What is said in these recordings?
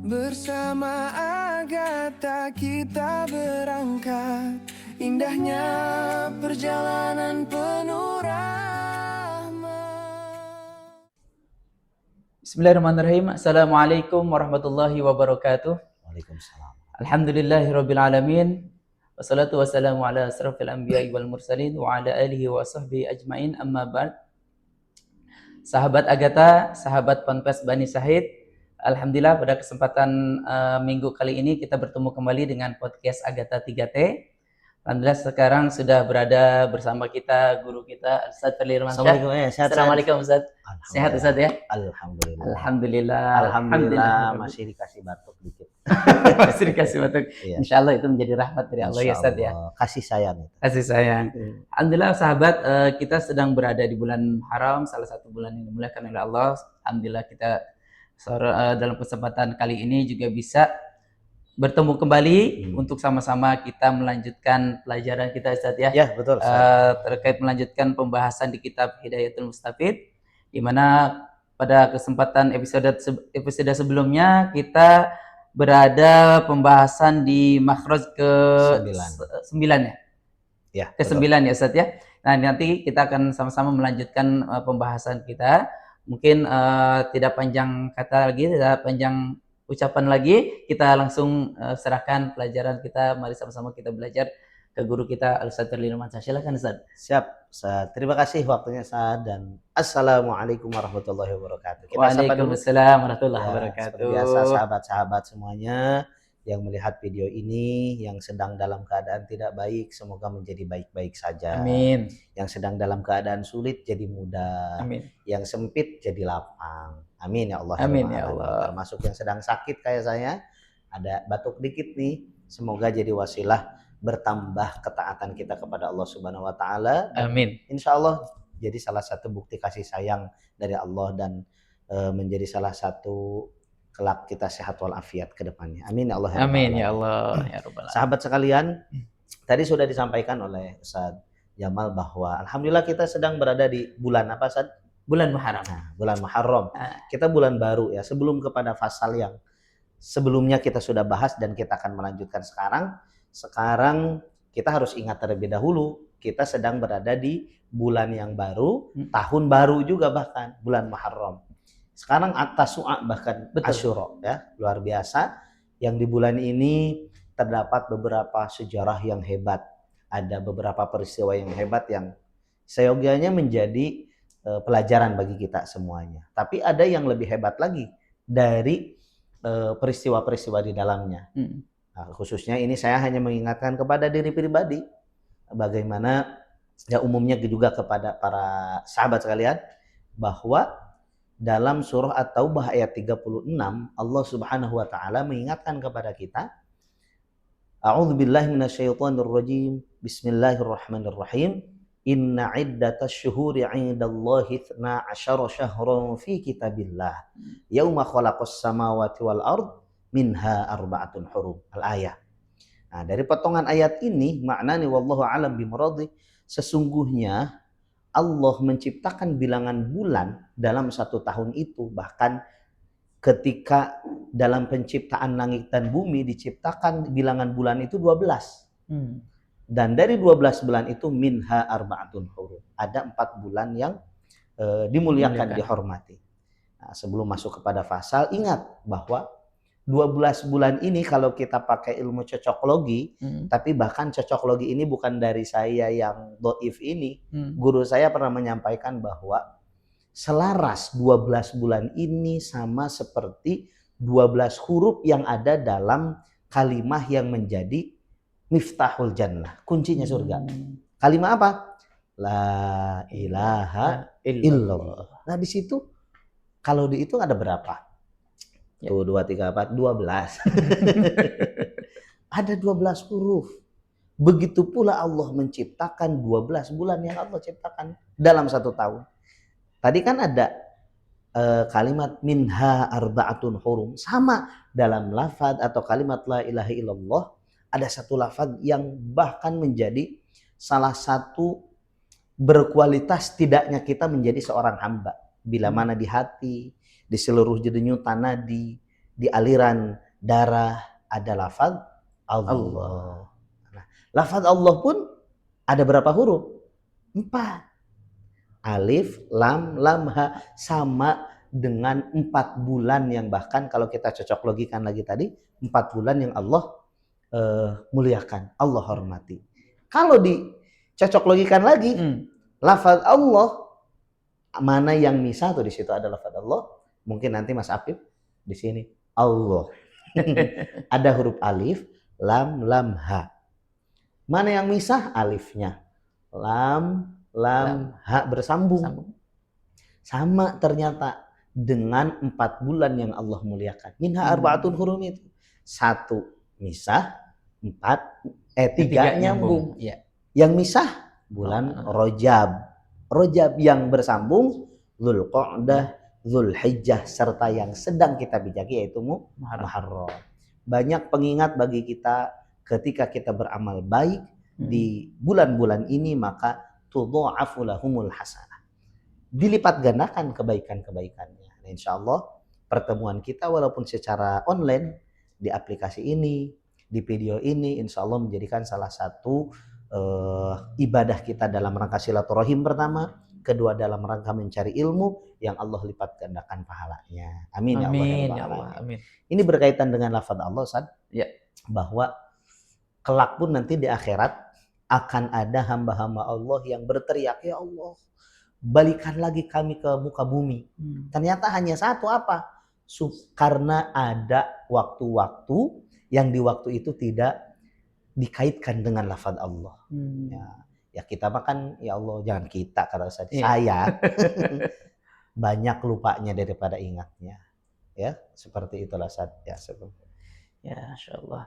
Bersama Agatha kita berangkat, indahnya perjalanan penuh rahmat. Bismillahirrahmanirrahim. Assalamualaikum warahmatullahi wabarakatuh. Waalaikumsalam. Alhamdulillahirabbil alamin. Wassalatu wassalamu ala asrofil anbiya'i wal mursalin wa ala alihi wa sahbihi ajmain. Amma ba'd. Sahabat Agatha, sahabat Ponpes Bani Syahid, alhamdulillah pada kesempatan minggu kali ini kita bertemu kembali dengan podcast Agatha 3T. Alhamdulillah sekarang sudah berada bersama kita guru kita Ustaz Fadli Irmansyah. Assalamualaikum Ustaz. Sehat Ustaz ya? Alhamdulillah. Alhamdulillah. Masih dikasih batuk dikit. Masih dikasih batuk. Iya. Insya Allah itu menjadi rahmat dari Allah ya Ustaz ya. Kasih sayang. Kasih sayang. Alhamdulillah sahabat, kita sedang berada di bulan haram, salah satu bulan yang dimuliakan oleh Allah. Alhamdulillah kita dalam kesempatan kali ini juga bisa bertemu kembali untuk sama-sama kita melanjutkan pelajaran kita Ustaz ya. Ya, betul. Terkait melanjutkan pembahasan di kitab Hidayatul Mustafid, di mana pada kesempatan episode sebelumnya kita berada pembahasan di makhraj ke 9 ya. Ya, ke-9 ya Ustaz ya. Nah, nanti kita akan sama-sama melanjutkan pembahasan kita. Mungkin tidak panjang kata lagi, tidak panjang ucapan lagi, kita langsung serahkan pelajaran kita. Mari sama-sama kita belajar ke guru kita Al-Ustaz Fadli Irmansyah. Silakan Ustaz. Siap, Ustaz. Terima kasih waktunya Ustaz dan Assalamualaikum warahmatullahi wabarakatuh. Waalaikumsalam warahmatullahi wabarakatuh. Seperti biasa sahabat-sahabat semuanya yang melihat video ini, yang sedang dalam keadaan tidak baik, semoga menjadi baik-baik saja. Amin. Yang sedang dalam keadaan sulit jadi mudah. Amin. Yang sempit jadi lapang. Amin ya Allah. Amin ya Allah. Termasuk yang sedang sakit kayak saya, ada batuk dikit nih, semoga jadi wasilah bertambah ketaatan kita kepada Allah Subhanahu wa taala. Amin. Insya Allah jadi salah satu bukti kasih sayang dari Allah dan menjadi salah satu kelak kita sehat walafiat ke depannya. Amin ya Allah. Amin ya Allah ya rabbal alamin. Sahabat sekalian, tadi sudah disampaikan oleh Ustaz Jamal bahwa alhamdulillah kita sedang berada di bulan apa Ustaz? Bulan Muharram. Nah, bulan Muharram. Kita bulan baru ya. Sebelum kepada fasal yang sebelumnya kita sudah bahas dan kita akan melanjutkan sekarang. Sekarang kita harus ingat terlebih dahulu kita sedang berada di bulan yang baru, tahun baru juga bahkan bulan Muharram. Sekarang At-Tasu'a bahkan Asyura ya, luar biasa. Yang di bulan ini terdapat beberapa sejarah yang hebat, ada beberapa peristiwa yang hebat yang seyogianya menjadi pelajaran bagi kita semuanya. Tapi ada yang lebih hebat lagi dari peristiwa-peristiwa di dalamnya. Nah, khususnya ini saya hanya mengingatkan kepada diri pribadi, bagaimana ya umumnya juga kepada para sahabat sekalian, bahwa dalam surah At-Taubah ayat 36 Allah Subhanahu wa taala mengingatkan kepada kita, A'udzubillahi minasyaitonirrajim. Bismillahirrahmanirrahim. Inna iddatasy syuhuri 'indallahi 12 syahran fi kitabillah yauma khalaqas samawati wal ard minha arba'atun hurum. Al-ayah. Nah, dari potongan ayat ini maknanya wallahu alam bimuradi, sesungguhnya Allah menciptakan bilangan bulan dalam satu tahun itu, bahkan ketika dalam penciptaan langit dan bumi diciptakan bilangan bulan itu 12. Dan dari 12 bulan itu minha arba'atun hurum. Ada 4 bulan yang dimuliakan, dihormati. Nah, sebelum masuk kepada fasal, ingat bahwa 12 bulan ini kalau kita pakai ilmu cocoklogi, tapi bahkan cocoklogi ini bukan dari saya yang doif ini. Guru saya pernah menyampaikan bahwa selaras 12 bulan ini sama seperti 12 huruf yang ada dalam kalimah yang menjadi miftahul jannah, kuncinya surga. Kalimah apa? La ilaha illallah. Nah, di situ kalau dihitung ada berapa? Ya. Tuh 2, 3, 4, 12. Ada 12 huruf. Begitu pula Allah menciptakan 12 bulan yang Allah ciptakan dalam satu tahun. Tadi kan ada kalimat minha arba'atun hurum. Sama dalam lafaz atau kalimat la ilaha illallah, ada satu lafaz yang bahkan menjadi salah satu berkualitas tidaknya kita menjadi seorang hamba. Bila mana di hati, di seluruh denyutan nadi, di aliran darah ada lafaz Allah. Allah. Nah, lafaz Allah pun ada berapa huruf? 4. Alif, lam, ha, sama dengan 4 bulan yang bahkan kalau kita cocok logikan lagi tadi, 4 bulan yang Allah muliakan, Allah hormati. Kalau dicocok logikan lagi, lafaz Allah mana yang misah tuh di situ ada lafaz Allah. Mungkin nanti Mas Apip di sini Allah. Ada huruf alif, lam, ha. Mana yang misah? Alifnya. Lam, ha bersambung. Sama ternyata dengan 4 bulan yang Allah muliakan. Minha arba'atun hurum itu. 1 misah, 3 nyambung. Ya. Yang misah bulan Rajab. Rajab yang bersambung Dzulqa'dah, Dzulhijjah serta yang sedang kita bijaki yaitu Muharram. Banyak pengingat bagi kita ketika kita beramal baik di bulan-bulan ini, maka tudha'afu lahumul hasanah. Dilipat gandakan kebaikan-kebaikannya. Nah, insyaallah pertemuan kita walaupun secara online di aplikasi ini, di video ini, insyaallah menjadikan salah satu ibadah kita dalam rangka silaturahim pertama, kedua dalam rangka mencari ilmu yang Allah lipat gandakan pahalanya. Amin, Amin ya Allah. Amin. Ini berkaitan dengan lafaz Allah, Ustaz. Ya. Bahwa kelak pun nanti di akhirat akan ada hamba-hamba Allah yang berteriak, ya Allah, balikan lagi kami ke muka bumi. Ternyata hanya satu apa? Karena ada waktu-waktu yang di waktu itu tidak dikaitkan dengan lafaz Allah. Ya kita makan, ya Allah, jangan kita kata Ustaz. Saya banyak lupanya daripada ingatnya. Ya, seperti itulah Ustaz. Ya, insyaallah.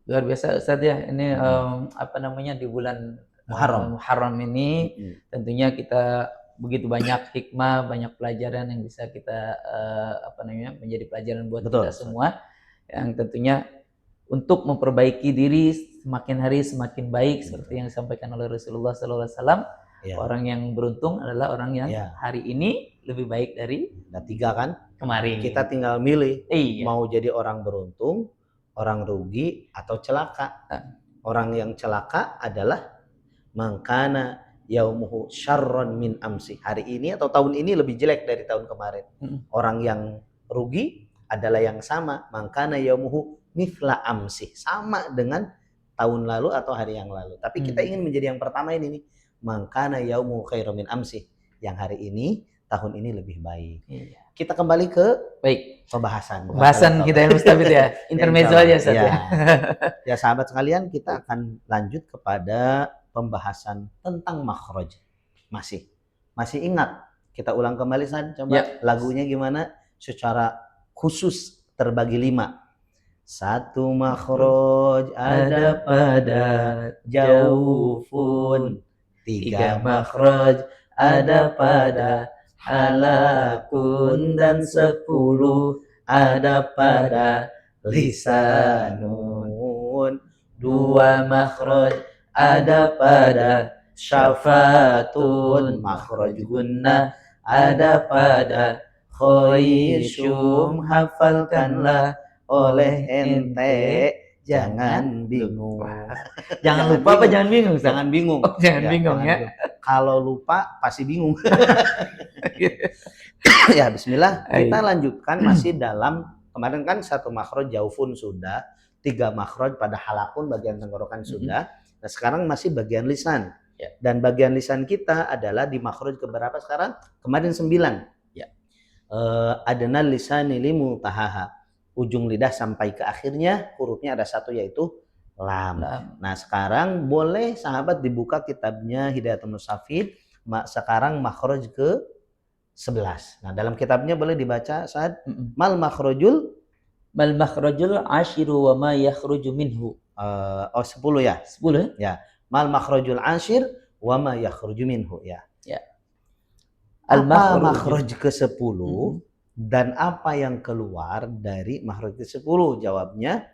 Luar biasa Ustaz ya. Ini di bulan Muharram ini tentunya kita begitu banyak hikmah, banyak pelajaran yang bisa kita menjadi pelajaran buat kita semua, yang tentunya untuk memperbaiki diri semakin hari semakin baik seperti yang disampaikan oleh Rasulullah SAW. Orang yang beruntung adalah orang yang hari ini lebih baik dari 3 kan kemarin. Kita tinggal milih mau jadi orang beruntung, orang rugi, atau celaka. Orang yang celaka adalah mangkana yaumuhu syarron min amsi. Hari ini atau tahun ini lebih jelek dari tahun kemarin. Orang yang rugi adalah yang sama, mangkana yaumuhu mithla amsi, sama dengan tahun lalu atau hari yang lalu. Tapi kita ingin menjadi yang pertama ini nih, mangkana yaumu khairu min amsi, yang hari ini tahun ini lebih baik. Kita kembali ke pembahasan kita ya Mustafid ya. Intermezzo aja Ustaz ya. Ya sahabat sekalian, kita akan lanjut kepada pembahasan tentang makhraj. Masih ingat? Kita ulang kembali San, coba lagunya gimana secara khusus terbagi 5. 1 makhraj ada pada jaufun, 3 makhraj ada pada halakun, dan 10 ada pada lisanun. 2 makhraj ada pada syafatun, makhraj gunnah ada pada khoishum. Hafalkanlah oleh ente, jangan bingung. Jangan lupa apa jangan bingung? Jangan bingung. Jangan bingung ya. Kalau lupa pasti bingung. Ya bismillah, kita lanjutkan masih dalam, kemarin kan 1 makhraj jaufun sudah, 3 makhraj pada halakun bagian tenggorokan sudah. Nah sekarang masih bagian lisan. Dan bagian lisan kita adalah di makhraj keberapa sekarang? Kemarin 9. Adna lisani limutahaha, ujung lidah sampai ke akhirnya hurufnya ada 1 yaitu lam. Nah sekarang boleh sahabat dibuka kitabnya Hidayatul Mustafid, sekarang makhraj ke 11. Nah dalam kitabnya boleh dibaca saat mal makhrajul ashiru wa ma yakhruju minhu. 10 ya? 10 ya. Mal makhrajul ashir wa ma yakhruju minhu ya. Apa makhraj ke 10 dan apa yang keluar dari makhraj ke 10? Jawabnya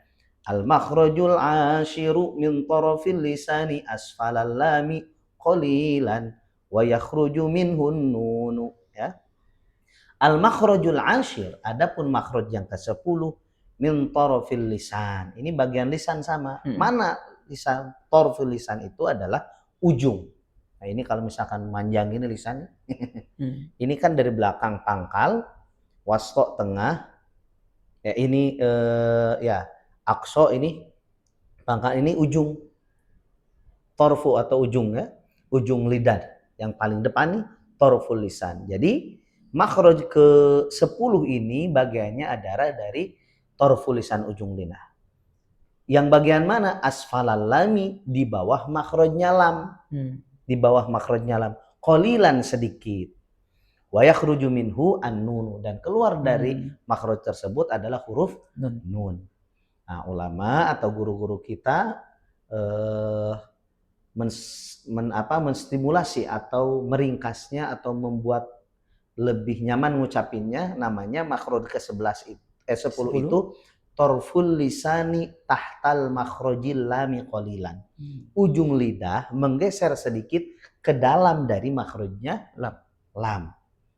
al makhrajul ashiru min tarafil lisani asfalal lami qalilan wa yakhruju minhun nunu ya. Al makhrajul ashir, adapun makhraj yang ke 10 min tarfil lisan. Ini bagian lisan sama. Hmm. Mana lisan? Tarfil lisan itu adalah ujung. Nah, ini kalau misalkan manjang ini lisan. Ini kan dari belakang pangkal, wasto tengah. Ya ini ya aqsa ini pangkal, ini ujung. Tarfu atau ujung ya. Ujung lidah yang paling depan nih tarful lisan. Jadi makhraj ke-10 ini bagiannya adalah dari tarful lisan, ujung lidah. Yang bagian mana? Asfalal lami, di bawah makhrajnya lam. Di bawah makhrajnya lam. Qalilan, sedikit. Wa yakhruju minhu an-nun, dan keluar dari makhraj tersebut adalah huruf nun. Nah, ulama atau guru-guru kita menstimulasi atau meringkasnya atau membuat lebih nyaman ngucapinnya, namanya makhraj ke-11 10 itu tarful lisani tahtal makhrajil lami qalilan. Ujung lidah menggeser sedikit ke dalam dari makhrajnya lam.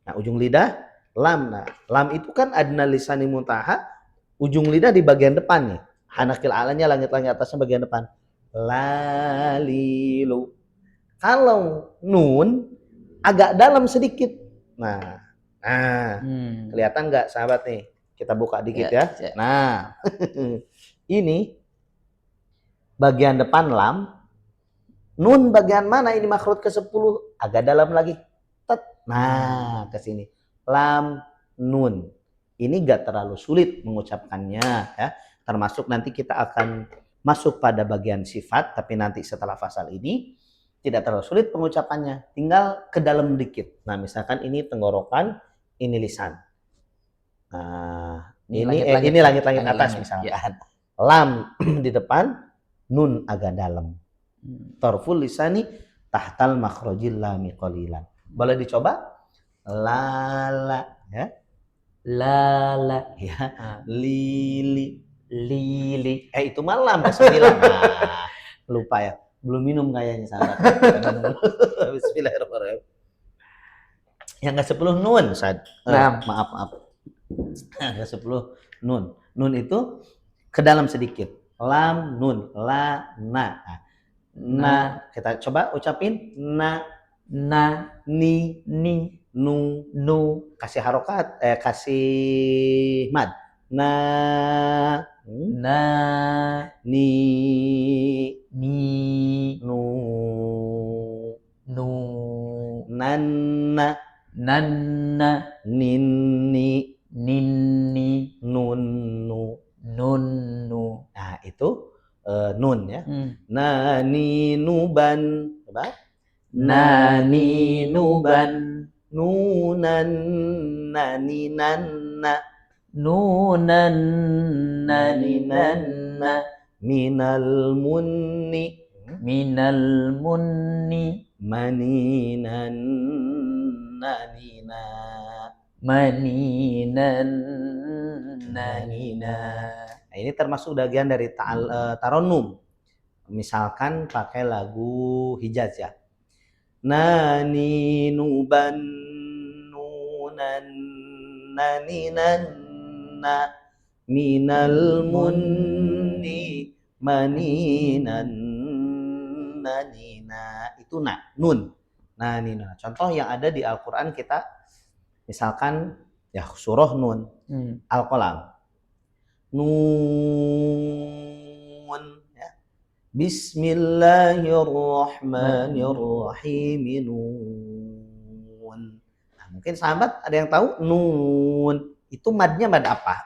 Nah, ujung lidah lam. Nah, lam itu kan adna lisani muntaha, ujung lidah di bagian depan nih. Hanakil alanya, langit-langit atasnya bagian depan. Lalilu. Kalau nun agak dalam sedikit. Nah, kelihatan nggak sahabat nih? Kita buka dikit ya. Nah, ini bagian depan lam. Nun bagian mana ini makhraj ke-10? Agak dalam lagi. Nah, ke sini. Lam, nun. Ini gak terlalu sulit mengucapkannya ya. Termasuk nanti kita akan masuk pada bagian sifat, tapi nanti setelah fasal ini tidak terlalu sulit pengucapannya. Tinggal ke dalam dikit. Nah, misalkan ini tenggorokan, ini lisan. Nah, ini langit-langit atas misalkan. Ya. Lam di depan, nun agak dalam. Tarful lisani tahtal makhrajil lami qalilan. Boleh dicoba? Lala ya. Lala ya. Lili. Lili. Itu malam ke-9. Nah, lupa ya. Belum minum kayaknya sahabat. Bismillahirrahmanirrahim. Yang ke-10 nun, maaf. Yang ke-10 nun. Nun itu ke dalam sedikit. Lam, nun, la, na. Nah, kita coba ucapin na, ni, nu, kasih harokat, kasih mad. Na, ni, nu, nanna, ninni, nunnu. Nah, itu nun ya. Nani nuban. Coba. Nani nuban. Nunan nani nanna. Nunan nani nanna. Minal munni. Maninan nanina. Nanina. Nah, ini termasuk bagian dari taronum. Misalkan pakai lagu Hijaz ya. Nani nuban nunan nani nanna minal munni maninan nanina. Itu nun. Nanina. Contoh yang ada di Al-Qur'an kita misalkan ya surah Nun, Al-Qalam. Nun ya. Bismillahirrahmanirrahim. Nun. Nah, mungkin sahabat ada yang tahu nun itu madnya mad apa?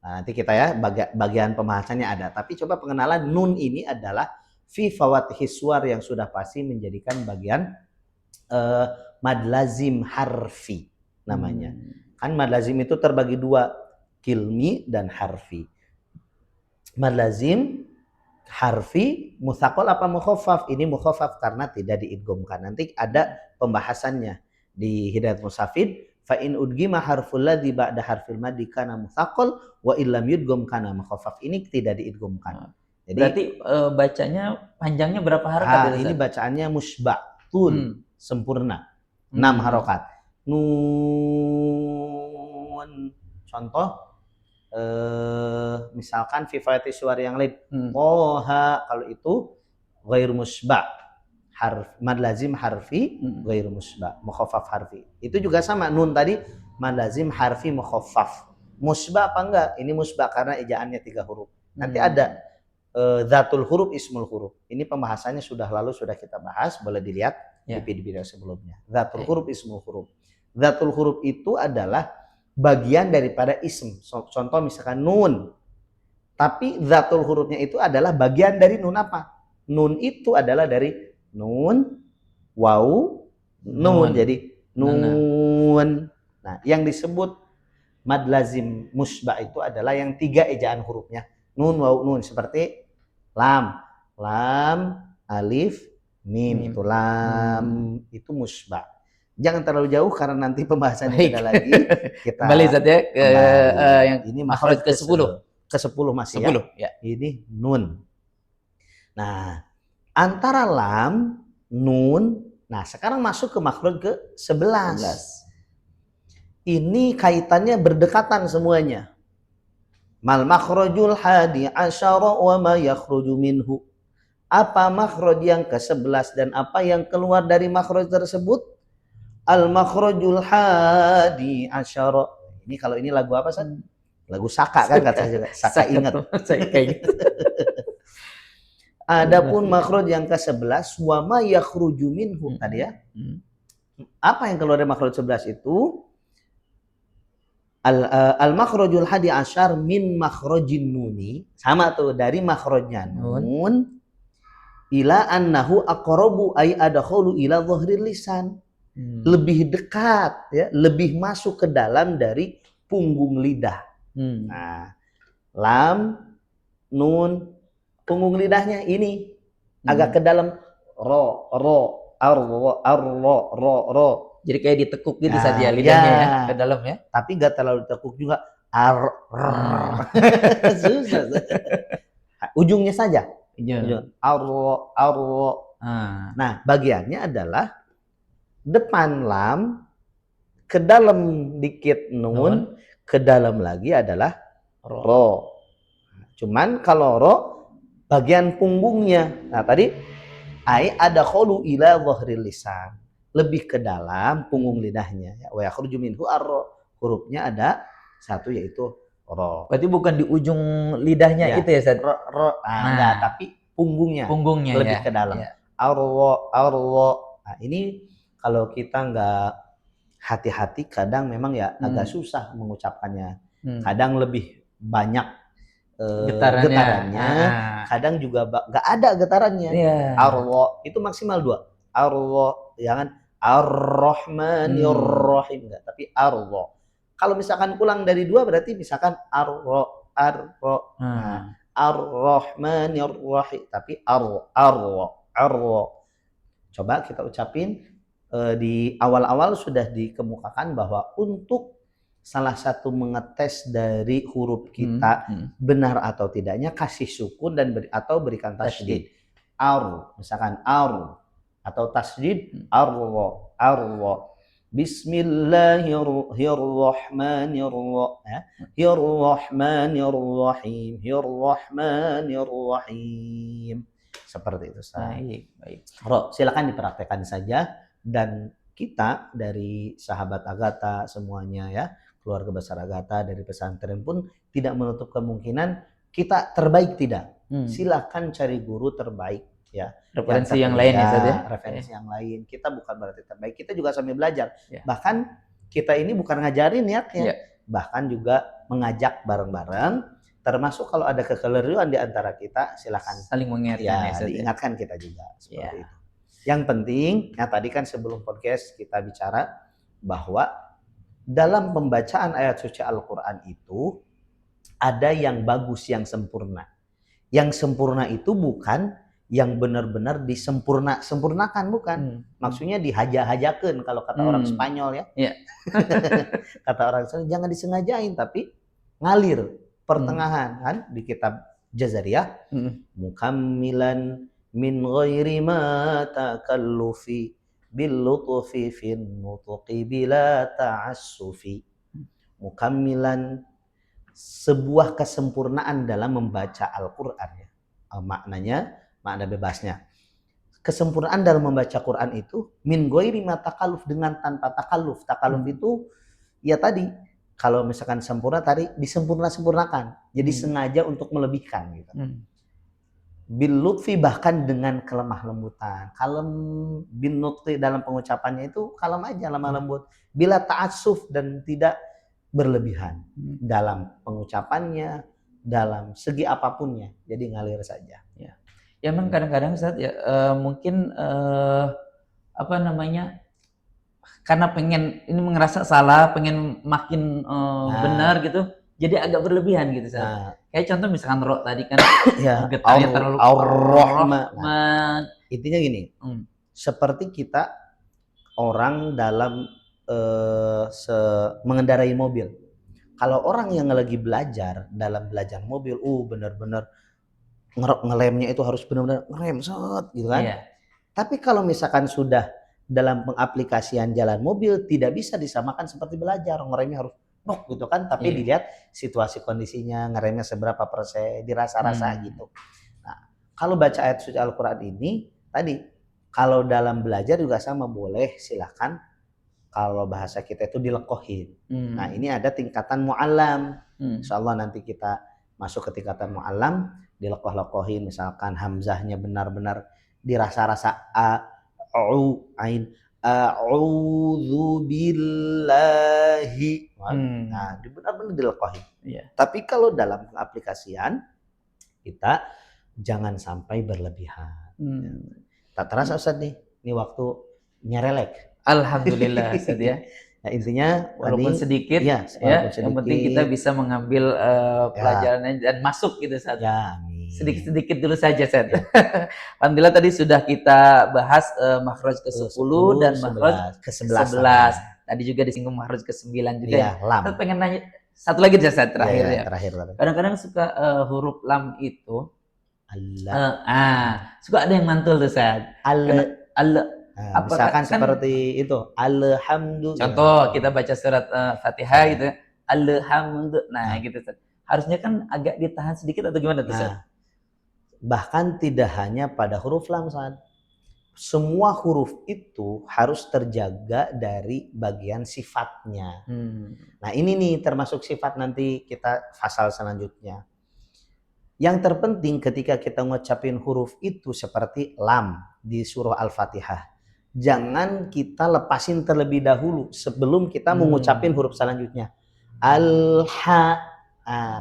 Nah, nanti kita ya bagian pembahasannya ada. Tapi coba pengenalan nun ini adalah fi fawatihis suwar yang sudah pasti menjadikan bagian mad lazim harfi namanya. Kan mad lazim itu terbagi dua, kilmi dan harfi. Mad lazim harfi mutsaqal apa mukhaffaf? Ini mukhaffaf karena tidak diidghamkan. Nanti ada pembahasannya di Hidayat Musafid. Fa in udghima harful ladzi ba'da harfil maddi kana mutsaqal wa illam yudgham kana mukhaffaf. Ini tidak diidghamkan. Jadi berarti bacanya panjangnya berapa harakat? Ini bacaannya musba'tul, sempurna. 6 harokat. Nun. Contoh misalkan fi fayati suara yang lain. Hmm. Toha, kalau itu ghair musba. Mad lazim harfi ghair musba, mukhaffaf harfi. Itu juga sama, nun tadi mad lazim harfi mukhaffaf. Musba apa enggak? Ini musba karena ejaannya 3 huruf. Nanti ada dzatul huruf, ismul huruf. Ini pembahasannya sudah lalu, sudah kita bahas, boleh dilihat di video sebelumnya. Dzatul huruf, ismul huruf. Dzatul huruf itu adalah bagian daripada ism. Contoh misalkan nun. Tapi dzatul hurufnya itu adalah bagian dari nun apa? Nun itu adalah dari nun, waw, nun. Jadi nun. Nah, yang disebut mad lazim musba itu adalah yang 3 ejaan hurufnya. Nun, waw, nun. Seperti lam, alif, mim. Itu lam, itu musba. Jangan terlalu jauh karena nanti pembahasannya beda lagi. Kita kembali Zat ya ke yang ini makhraj ke-10. Ke-10 masih 10 ya. Ini nun. Nah, antara lam, nun, nah sekarang masuk ke makhraj ke-11. Ini kaitannya berdekatan semuanya. Mal makhrajul hadi asyara wa ma yakhruju minhu. Apa makhraj yang ke-11 dan apa yang keluar dari makhraj tersebut? Al makhrajul hadi asyara. Ini kalau ini lagu apa, San? Lagu Saka kan kata juga. Saka ingat. Adapun makhraj yang ke-11 wa ma yakhruju minhu tadi ya. Apa yang keluar dari makhraj 11 itu? Al makhrajul hadi asyar min makhrajin nuni, sama tuh dari makhrajnya nun ila annahu aqrabu ay adkhulu ila dhahril lisan. Lebih dekat ya, lebih masuk ke dalam dari punggung lidah. Nah, lam, nun, punggung lidahnya ini agak ke dalam, ro, ro. Jadi kayak ditekuk gitu saja lidahnya ya ke dalam ya. Tapi nggak terlalu ditekuk juga. Susah. Ujungnya saja. Ujung. Arro. Nah, bagiannya adalah depan lam, ke dalam dikit nun, ke dalam lagi adalah ro. Cuman kalau ro bagian punggungnya. Nah, tadi ai ada kholu ila dhahril lisan. Lebih ke dalam punggung lidahnya ya. Wa yakhruju minhu arro. Hurufnya ada 1 yaitu ro. Berarti bukan di ujung lidahnya ya, itu ya, Ustaz? Ro. Enggak, tapi punggungnya lebih ke dalam. Ya. Arro. Nah, ini kalau kita nggak hati-hati kadang memang ya agak susah mengucapkannya. Kadang lebih banyak getarannya. Kadang juga nggak ada getarannya. Arro itu maksimal 2. Arro, jangan Ar-Rahmanir-Rahim, enggak, tapi arro. Kalau misalkan pulang dari 2 berarti misalkan arro. Nah, Ar-Rahmanir-Rahim, tapi arro. Coba kita ucapin. Di awal-awal sudah dikemukakan bahwa untuk salah satu mengetes dari huruf kita benar atau tidaknya kasih sukun dan atau berikan tasydid. Misalkan atau tasydid arro. Bismillahirrahmanirrahim. Seperti itu. Baik. Silakan dipraktekkan saja. Dan kita dari sahabat Agatha semuanya ya, keluarga besar Agatha dari pesantren pun tidak menutup kemungkinan kita terbaik tidak. Silakan cari guru terbaik ya. Referensi yang lain ya, Ustaz ya. Referensi yang lain. Kita bukan berarti terbaik, kita juga sambil belajar. Bahkan kita ini bukan ngajarin niatnya, bahkan juga mengajak bareng-bareng. Termasuk kalau ada kekeliruan di antara kita, silakan saling mengingatkan ya, diingatkan kita juga seperti itu. Yang penting, ya tadi kan sebelum podcast kita bicara bahwa dalam pembacaan ayat suci Al-Quran itu ada yang bagus, yang sempurna. Yang sempurna itu bukan yang benar-benar sempurnakan, bukan. Maksudnya dihaja-hajakan kalau kata orang Spanyol ya. Kata orang Spanyol jangan disengajain tapi ngalir pertengahan kan di kitab Jazariyah. Mukammilan min ghairi ma takallufi bil lutfi fin nutqi bila ta'assufi. Mukammilan sebuah kesempurnaan dalam membaca Al-Qur'an ya. Maknanya, makna bebasnya. Kesempurnaan dalam membaca Quran itu min ghairi ma takalluf, dengan tanpa takalluf. Takalluf itu ya tadi kalau misalkan sempurna tadi disempurna-sempurnakan. Jadi sengaja untuk melebihkan gitu. Bil lutfi, bahkan dengan kelemah lembutan. Kalem bin nutqi, dalam pengucapannya itu kalem aja, lemah lembut. Bila ta'assuf, dan tidak berlebihan dalam pengucapannya, dalam segi apapunnya. Jadi ngalir saja. Ya, ya memang kadang-kadang Ustaz ya mungkin apa namanya, karena pengen ini ngerasa salah, pengen makin benar gitu, jadi agak berlebihan gitu Ustaz. Nah, Kayak contoh misalkan roh tadi kan ya, getarnya terlalu Nah, intinya gini, seperti kita orang dalam mengendarai mobil. Kalau orang yang lagi belajar dalam belajar mobil, benar-benar ngelemnya itu harus benar-benar ngerem set gitu kan. Iya. Tapi kalau misalkan sudah dalam pengaplikasian jalan mobil, tidak bisa disamakan seperti belajar, ngeremnya harus gitu kan. Tapi dilihat situasi kondisinya, ngeremnya seberapa persen, dirasa-rasa gitu. Nah, kalau baca ayat suci Al-Quran ini tadi, kalau dalam belajar juga sama, boleh silahkan. Kalau bahasa kita itu dilekohin. Nah, ini ada tingkatan mu'allam. Insyaallah nanti kita masuk ke tingkatan mu'allam, dilekoh-lekohin, misalkan hamzahnya benar-benar dirasa-rasa ain a'udzu billahi. Nah, benar-benar dilekohin. Tapi kalau dalam aplikasian kita jangan sampai berlebihan. Tak terasa Ustaz nih, ini waktu nyerelek. Alhamdulillah Ustaz ya. Nah, intinya walaupun sedikit, walaupun sedikit, yang penting kita bisa mengambil pelajarannya dan masuk gitu Ustaz. Ya, amin. Sedikit-sedikit dulu saja Ustaz. Alhamdulillah tadi sudah kita bahas makhraj ke-10 dan makhraj ke-11. Tadi juga disinggung makhraj ke-9 juga. Ya, lam. Kita pengen nanya satu lagi Ustaz terakhir ya. Terakhir. Kadang-kadang suka huruf lam itu suka ada yang mantul tuh Ustaz. Nah, misalkan seperti itu, alhamdulillah. Contoh kita baca surat Fatihah gitu, alhamdulillah. Nah, gitu Ustaz. Harusnya kan agak ditahan sedikit atau gimana tuh Ustaz? Bahkan tidak hanya pada huruf lam, Ustaz. Semua huruf itu harus terjaga dari bagian sifatnya. Nah, ini nih termasuk sifat, nanti kita fasal selanjutnya. Yang terpenting ketika kita ngucapin huruf itu seperti lam di surah Al-Fatihah, jangan kita lepasin terlebih dahulu sebelum kita mengucapin huruf selanjutnya. Al-ha.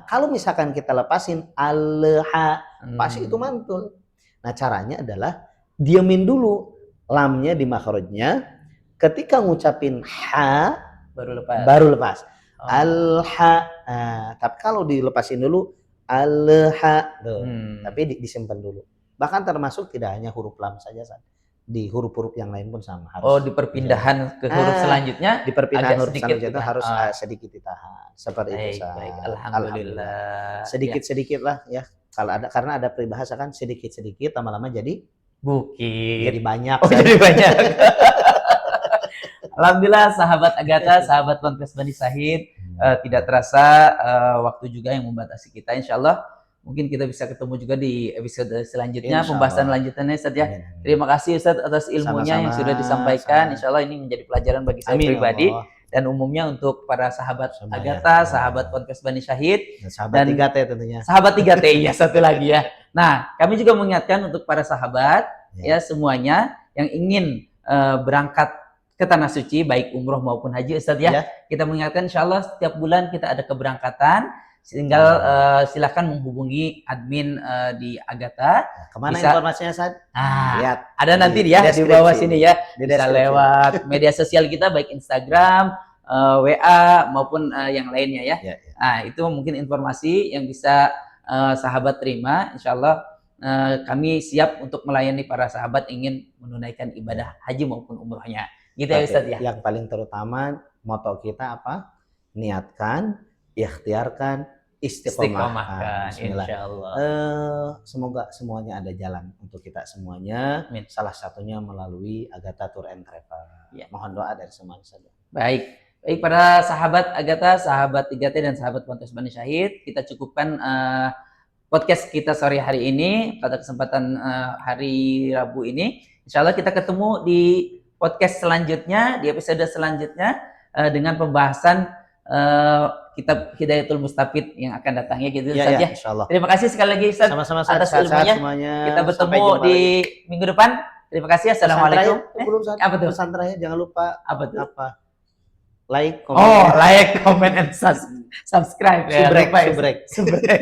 Kalau misalkan kita lepasin al-ha, pasti itu mantul. Nah, caranya adalah diamin dulu lamnya di makhrajnya. Ketika ngucapin ha, baru lepas. Al-ha. Tapi kalau dilepasin dulu al-ha, tapi disimpan dulu. Bahkan termasuk tidak hanya huruf lam saja, di huruf-huruf yang lain pun sama. Di perpindahan ke huruf selanjutnya, di perpindahan huruf sedikit selanjutnya harus sedikit ditahan. Seperti itu. Baik, alhamdulillah. Sedikit-sedikit lah ya. Kalau ada, karena ada peribahasa kan, sedikit-sedikit lama-lama jadi bukit. Jadi banyak. Jadi banyak. Alhamdulillah sahabat Agatha, sahabat Ponpes Bani Syahid, tidak terasa waktu juga yang membatasi kita. Insyaallah mungkin kita bisa ketemu juga di episode selanjutnya, pembahasan lanjutannya Ustaz ya. Terima kasih Ustaz atas ilmunya yang sudah disampaikan. Insyaallah ini menjadi pelajaran bagi saya pribadi dan umumnya untuk para sahabat Agatha, sahabat Ponpes Bani Syahid, dan 3T tentunya. Sahabat 3T ya, satu lagi ya. Nah, kami juga mengingatkan untuk para sahabat ya semuanya yang ingin berangkat ke tanah suci baik umroh maupun haji Ustaz ya. Kita mengingatkan insyaallah setiap bulan kita ada keberangkatan. Tinggal silahkan menghubungi admin di Agatha. Kemana informasinya Ustaz? Lihat. Ada nanti ya di bawah sini ya. Bisa lewat media sosial kita baik Instagram, WA maupun yang lainnya ya. Nah, itu mungkin informasi yang bisa sahabat terima. Insyaallah kami siap untuk melayani para sahabat ingin menunaikan ibadah haji maupun umrohnya. Gitu ya Ustaz ya. Yang paling terutama moto kita apa? Niatkan, ikhtiarkan, istiqomahkan. Insyaallah. Semoga semuanya ada jalan untuk kita semuanya. Salah satunya melalui Agatha Tour and Travel. Mohon doa dari semuanya saja. Baik. Baik, para sahabat Agatha, sahabat 3T dan sahabat Ponpes Bani Syahid, kita cukupkan podcast kita sore hari ini pada kesempatan hari Rabu ini. Insya Allah kita ketemu di podcast selanjutnya, di episode selanjutnya dengan pembahasan kitab Hidayatul Mustafid yang akan datang ya gitu Ya, saja. ya, insya Allah. Terima kasih sekali lagi Ustaz Sama-sama atas sehat-sehat ilmunya. semuanya. Kita Sampai bertemu jumpa di lagi. minggu depan. Terima kasih. Assalamualaikum. Belum Ustaz. Apa tuh? Pesan terakhir, jangan lupa Apa tuh? apa? Like, komen. Oh, like, comment, and subscribe ya. Subrek, Lupa ya. subrek. Subrek.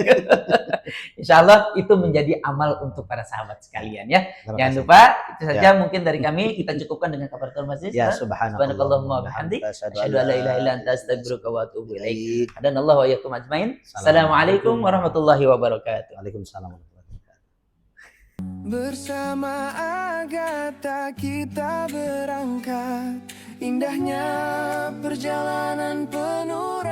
Insya Allah itu menjadi amal untuk para sahabat sekalian ya. Terima Jangan kasih. lupa, itu saja mungkin dari kami. Kita cukupkan dengan kafaratul majlis. Ya, subhanallah. Subhanakallahumma wa bihamdik. Asyhadu an la ilaha illa anta astaghfiruka wa atubu ilaik. Hadanallahu wa iyyakum ajmain. Assalamualaikum warahmatullahi wabarakatuh. Waalaikumsalam warahmatullahi wabarakatuh. Bersama Agatha kita berangkat, indahnya perjalanan penuh